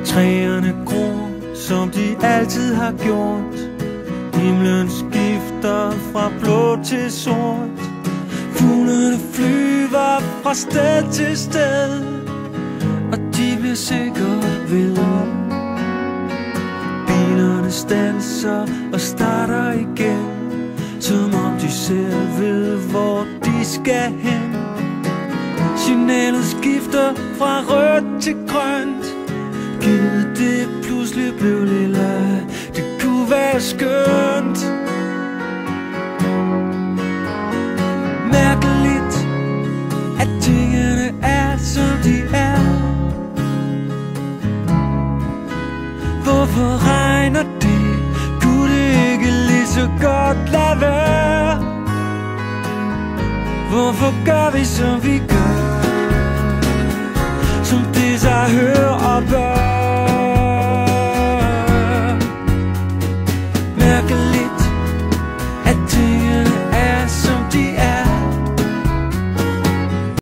Træerne gror, som de altid har gjort. Himlen skifter fra blå til sort. Fuglene flyver fra sted til sted, og de bliver sikkert ved. Bilerne standser og starter igen, som om de selv ved, hvor de skal hen. Signalet skifter fra rødt til grønt. Gid det pludselig blev lilla, det kunne være skønt. Mærkeligt, at tingene er, som de er. Hvorfor regner det? Kunne det ikke lige så godt lade være? Hvorfor gør vi, som vi gør? Som det sig hører